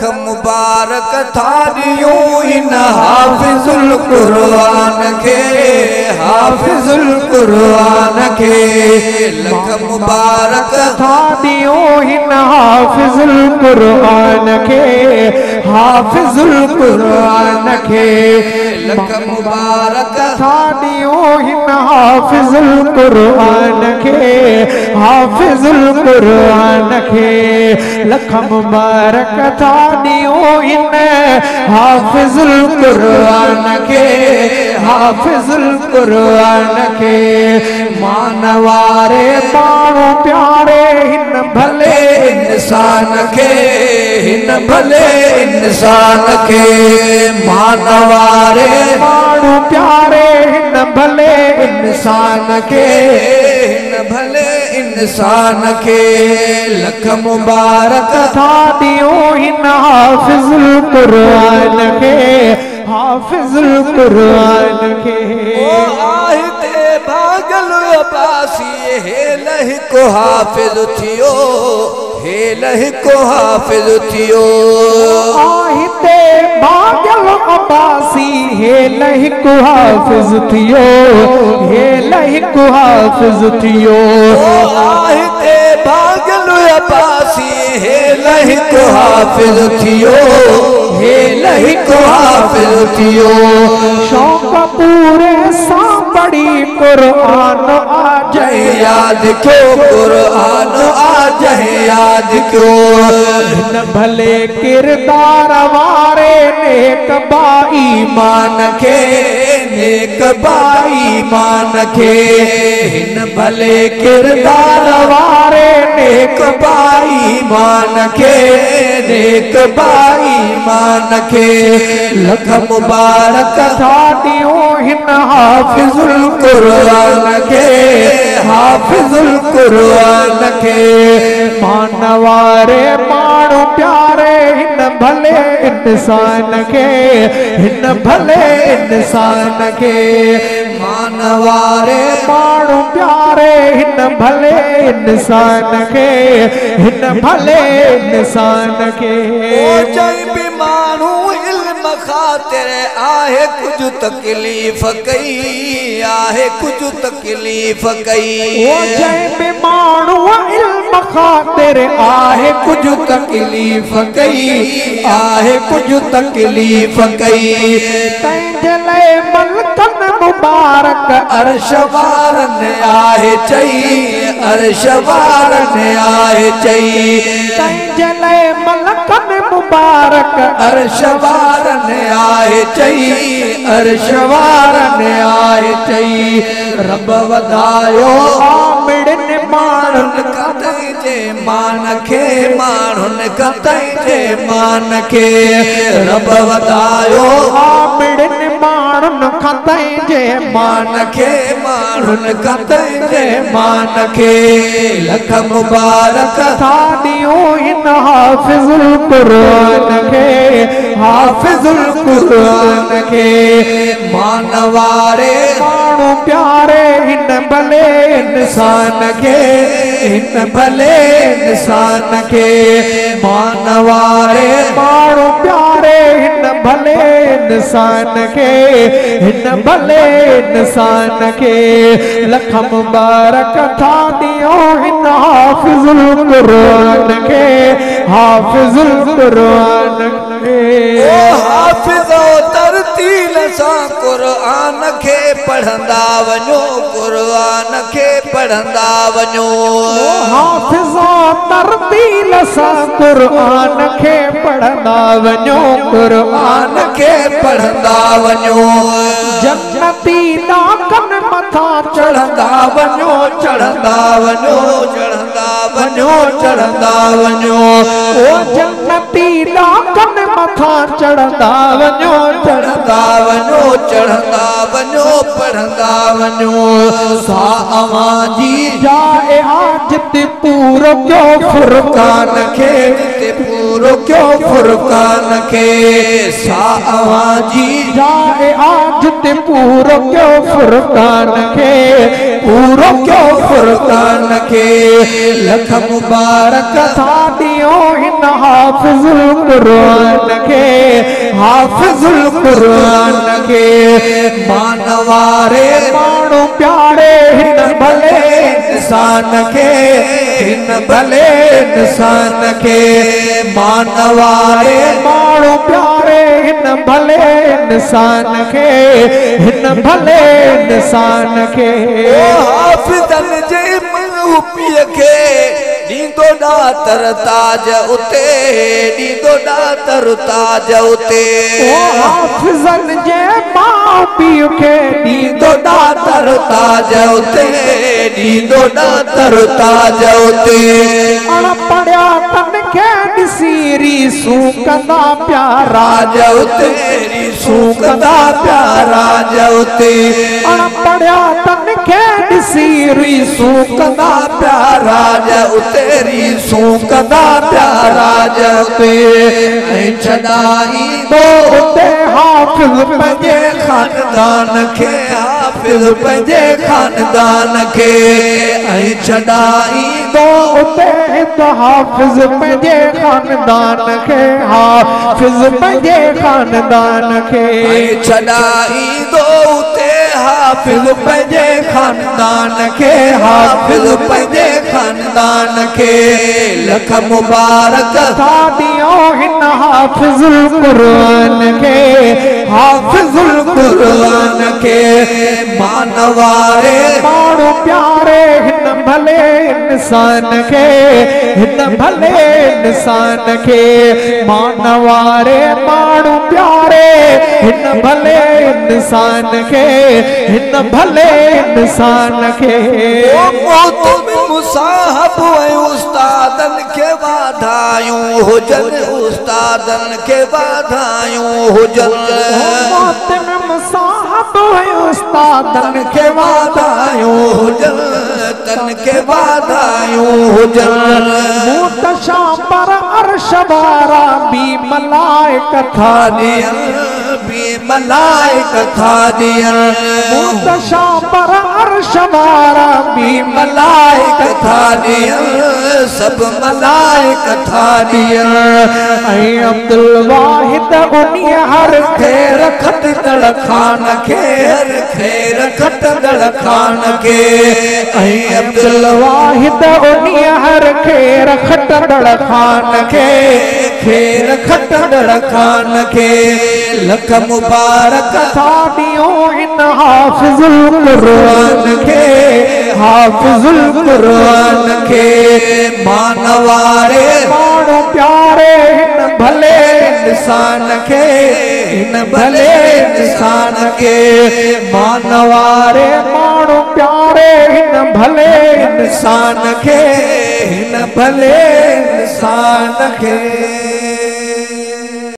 मुबारक थारियूं इन हाफिजुल कुरान के, हाफिजुल कुरान के। लख मुबारक थारियूं इन हाफिजुल कुरान के, हाफिजुल कुरान के। लख मुबारक थारियूं इन हाफिजुल कुरान के, हाफिजुल कुरान के। लख मुबारक थारियूं इन हाफिजुल कुरान के, हाफिजुल कुरान के। मानवारे माण्हू प्यारे हिन भले इंसान के, हिन भले इंसान के। मानवारे माण्हू प्यारे हिन भले इंसान के, हिन भले इंसान के। लख मुबारक थारियूं हिन हाफिजुल कुरान के, हाफिजुल कुरान के। ओ आहिते भागल अब्बासी हे लहि को हाफिज थियो, हे लहि को हाफिज थियो। आहिते भागल अब्बासी हे लहि को हाफिज थियो, हे लहि को हाफिज थियो। आहिते भागल अब्बासी हे लहि को हाफिज थियो, हे लहि को हाफिज थियो। शौक़ पूरे सां बड़ी कुरान आ जाए याद क्यों, कुरान आ जाए याद क्यों। हिन भले किरदार वारे नेक बाईमान के, नेक बाईमान के। हिन भले किरदार वारे नेक बाईमान के, नेक बाईमान के। लख मुबारक थारियूं हिन हाफिजुल कुरान के, हाफिजुल कुरान के। मानवारे माण्हू प्यारे हिन भले इंसान के, हिन भले इंसान के। मानवारे माण्हू प्यारे हिन भले इंसान के, हिन भले इंसान के। जै बि माण्हू इल्म ख़ातिर आहे कुछ तकलीफ़ कई, आहे कुछ तकलीफ़ कई। जै बि माण्हू इल्म ख़ातिर आहे कुछ तकलीफ़ कई, आहे कुछ तकलीफ़ कई। तंहिंजे लाइ मलकन मुबारक अर्श वारन आहे चई, अर्श वारन आहे चई। तंहिंजे लाइ मलकन मुबारक अर्श वारन आहे चई, अर्श वारन आहे चई। रब वधायो आमिड़न माण्हुनि कतई जे मान खे, माण्हुनि कतई जे मान खे। रब वधायो आमिड़न माण्हुनि कतई जे मान खे, माण्हुनि कतई जे मान खे। लख मुबारक थारियूं हिन हाफिजुल कुरान के, हाफिजुल कुरान के। मानवारे माण्हू प्यारे हिन भले इंसान के, हिन भले इंसान के। मानवारे माण्हू प्यारे हिन भले इंसान के, हिन भले इंसान के। लख मुबारक थारियूं हिन हाफिजुल कुरान के, हाफिजुल कुरान के। हाफिज़ो तरतील सां कुरान खे पढ़ंदा वञो, कुरान खे पढ़ंदा वञो। हाफिज़ो तरतील सां कुरान खे पढ़ंदा वञो, कुरान खे पढ़ंदा वञो। जन्नती लाकन मथा चढ़ंदा वञो, चढ़ंदा वञो, चढ़ंदा वञो, चढ़ंदा वञो। ओ जन्नती लाकन मथा चढ़ंदा वञो, चढ़ंदा वञो, चढ़ंदा वञो, पढ़ंदा वञो। सा अवां जी जाए आज ते पूरो कयो फुरकान खे, ते पूरो पूरो क्यों फुरकान के सावा जी जाए आज ते पूरो क्यों फुरकान के पूरो क्यों फुरकान के लख मुबारक था दियो इन हाफिजुल कुरान के हाफिजुल कुरान के मानवारे मानो प्यारे हिन भले इंसान के हिन भले इंसान के मानवारे मानो प्यारे हिन भले इंसान के हिन भले इंसान के हाफिज़न जे मूपिय खे ॾींदो ॾातर ताज उते ॾींदो ॾातर ताज उते हाफिज़न जे माउ पीउ खे ॾींदो ॾातर ताज उते ॾींदो ॾातर ताज उते अणपढ़िया तन खे ॾिसी रीसूं कंदा प्यारा राज उते रीसूं कंदा प्यारा उते अणपढ़िया तन खे ॾिसी रीसूं कंदा प्यारा उते रीसूं कंदा प्यारा उते ऐं छॾाईंदो उते हाफिज़ पंहिंजे खानदान खे हाफिज़ पंहिंजे खानदान खे ऐं छॾाईंदो उते हाफिज़ पंहिंजे खानदान खे हाफिज़ पंहिंजे खानदान खे ऐं छॾाईंदो उते हाफिज़ पंहिंजे खानदान खे हाफिज़ पंहिंजे खानदान खे लख मुबारक था दियो हिन हाफिज़ुल कुरान खे हाफिज़ुल कुरान के मानवारे माण्हू प्यारे हिन भले इंसान खे हिन भले इंसान खे मानवारे माण्हू प्यारे हिन भले इंसान खे हिन भले इंसान खे मुसाहब ऐं उस्तादन के वाधायूं हुजन उस्तादन के वाधायूं हुजन मुसाहब ऐं उस्तादन के वाधायूं हुजन तन के वाधायूं हुजन मुतशा पर अर्श वारा बि मलाइक था ॾियनि बि मलाइक था ॾियनि मुतशा पर अर्श वारा बि मलाइक था ॾियनि सभु मलाइक था ॾियनि ऐं अब्दुल वाहिद उन्हीअ हर ख़ैर खटदड़ खान खे हर ख़ैर खटदड़ खान खे ऐं अब्दुल वाहिद उन्हीअ हर ख़ैर खटदड़ खान खे ख़ैर खटदड़ खान खे लख मुबारक था ॾियो हिन हाफिज़ुल कुरान खे हाफिज़ुल कुरान खे मानवारे माण्हू प्यारे हिन भले इंसान खे हिन भले इंसान खे मानवारे माण्हू प्यारे हिन भले इंसान खे हिन भले इंसान खे